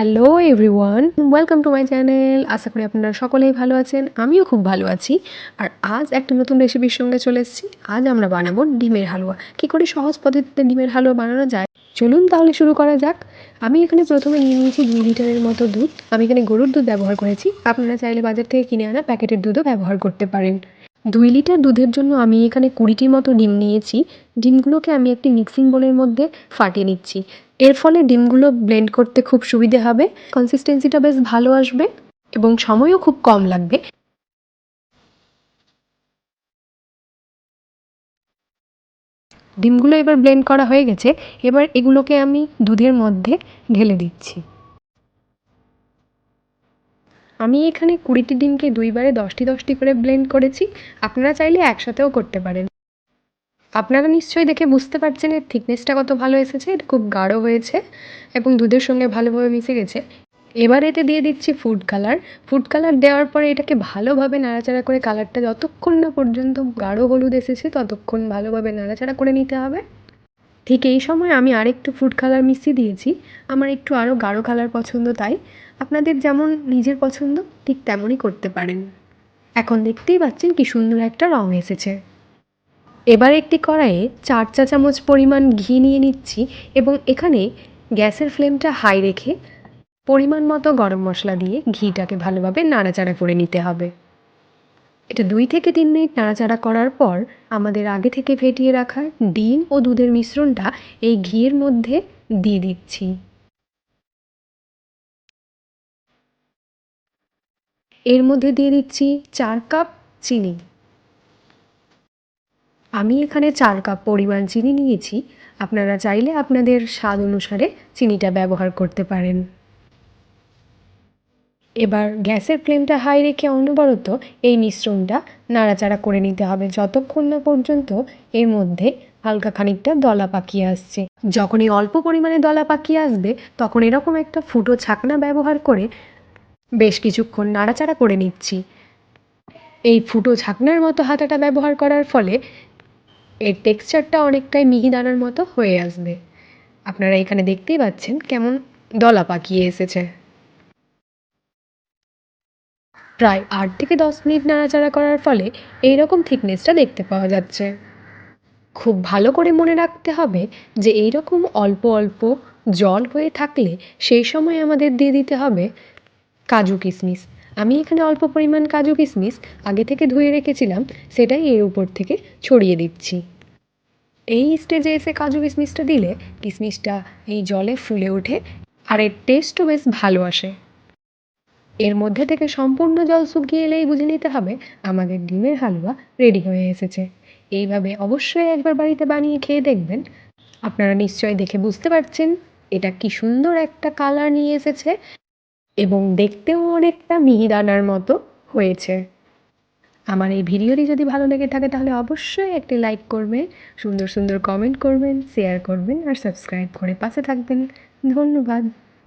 Hello everyone, welcome to my channel. আশা করি আপনারা সকলেই ভালো আছেন, আমিও খুব ভালো আছি। আর আজ একটা নতুন রেসিপির সঙ্গে চলে এসেছি। আজ আমরা বানাবো ডিমের হালুয়া। কী করে সহজ পদ্ধতিতে ডিমের হালুয়া বানানো যায় চলুন তাহলে শুরু করা যাক। আমি এখানে প্রথমে নিয়ে নিয়েছি 2 লিটারের মতো দুধ। আমি এখানে গরুর দুধ ব্যবহার করেছি, আপনারা চাইলে বাজার থেকে কিনে আনা প্যাকেটের দুধও ব্যবহার করতে পারেন। 2 লিটার দুধের জন্য আমি এখানে 20টির মতো ডিম নিয়েছি। ডিমগুলোকে আমি একটি মিক্সিং বোলের মধ্যে ফাটিয়ে নিচ্ছি। এর ফলে ডিমগুলো ব্লেন্ড করতে খুব সুবিধে হবে, কনসিস্টেন্সিটা বেশ ভালো আসবে এবং সময়ও খুব কম লাগবে। ডিমগুলো এবার ব্লেন্ড করা হয়ে গেছে। এবার এগুলোকে আমি দুধের মধ্যে ঢেলে দিচ্ছি। আমি এখানে 20টি ডিমকে দুইবারে 10টি করে ব্লেন্ড করেছি, আপনারা চাইলে একসাথেও করতে পারেন। আপনারা নিশ্চয়ই দেখে বুঝতে পারছেন এর থিকনেসটা কত ভালো এসেছে। এটা খুব গাঢ় হয়েছে এবং দুধের সঙ্গে ভালোভাবে মিশে গেছে। এবার এতে দিয়ে দিচ্ছি ফুড কালার। ফুড কালার দেওয়ার পরে এটাকে ভালোভাবে নাড়াচাড়া করে কালারটা যতক্ষণ না পর্যন্ত গাঢ় হলুদ এসেছে ততক্ষণ ভালোভাবে নাড়াচাড়া করে নিতে হবে। ঠিক এই সময় আমি আরেকটু ফুড কালার মিশিয়ে দিয়েছি। আমার একটু আরও গাঢ় কালার পছন্দ, তাই আপনাদের যেমন নিজের পছন্দ ঠিক তেমনই করতে পারেন। এখন দেখতেই পাচ্ছেন কি সুন্দর একটা রং এসেছে। এবার একটি কড়াইয়ে 4 চা চামচ পরিমাণ ঘি নিয়ে নিচ্ছি এবং এখানে গ্যাসের ফ্লেমটা হাই রেখে পরিমাণ মতো গরম মশলা দিয়ে ঘিটাকে ভালোভাবে নাড়াচাড়া করে নিতে হবে। এটা 2 থেকে 3 মিনিট নাড়াচাড়া করার পর আমাদের আগে থেকে ফেটিয়ে রাখা ডিম ও দুধের মিশ্রণটা এই ঘিয়ের মধ্যে দিয়ে দিচ্ছি। এর মধ্যে দিয়ে দিচ্ছি 4 কাপ চিনি। আমি এখানে 4 কাপ পরিমাণ চিনি নিয়েছি, আপনারা চাইলে আপনাদের স্বাদ অনুসারে চিনিটা ব্যবহার করতে পারেন। এবার গ্যাসের ফ্লেমটা হাই রেখে অনবরত এই মিশ্রণটা নাড়াচাড়া করে নিতে হবে যতক্ষণ না পর্যন্ত এর মধ্যে হালকা খানিকটা দলা পাকিয়ে আসছে। যখন এই অল্প পরিমাণে দলা পাকিয়ে আসবে তখন এরকম একটা ফুটো ছাকনা ব্যবহার করে বেশ কিছুক্ষণ নাড়াচাড়া করে নিচ্ছি। এই ফুটো ছাকনার মতো হাতাটা ব্যবহার করার ফলে এর টেক্সচারটা অনেকটাই মিহিদানার মতো হয়ে আসবে। আপনারা এখানে দেখতেই পাচ্ছেন কেমন দলা পাকিয়ে এসেছে। প্রায় 8 থেকে 10 মিনিট নাড়াচাড়া করার ফলে এই রকম থিকনেসটা দেখতে পাওয়া যাচ্ছে। খুব ভালো করে মনে রাখতে হবে যে এই রকম অল্প অল্প জল হয়ে থাকলে সেই সময় আমাদের দিয়ে দিতে হবে কাজু কিশমিশ। আমি এখানে অল্প পরিমাণ কাজু কিশমিশ আগে থেকে ধুয়ে রেখেছিলাম, সেটাই এর উপর থেকে ছড়িয়ে দিচ্ছি। এই স্টেজে এসে কাজু কিশমিশটা দিলে কিশমিশটা এই জলে ফুলে ওঠে আর এর টেস্টও বেশ ভালো আসে। এর মধ্যে থেকে সম্পূর্ণ জল শুকিয়ে এলেই বুঝে নিতে হবে আমাদের ডিমের হালুয়া রেডি হয়ে এসেছে। এইভাবে অবশ্যই একবার বাড়িতে বানিয়ে খেয়ে দেখবেন। আপনারা নিশ্চয়ই দেখে বুঝতে পারছেন এটা কি সুন্দর একটা কালার নিয়ে এসেছে এবং দেখতেও অনেকটা মিহিদানার মতো হয়েছে। আমার এই ভিডিওটি যদি ভালো লেগে থাকে তাহলে অবশ্যই একটি লাইক করবেন, সুন্দর সুন্দর কমেন্ট করবেন, শেয়ার করবেন আর সাবস্ক্রাইব করে পাশে থাকবেন। ধন্যবাদ।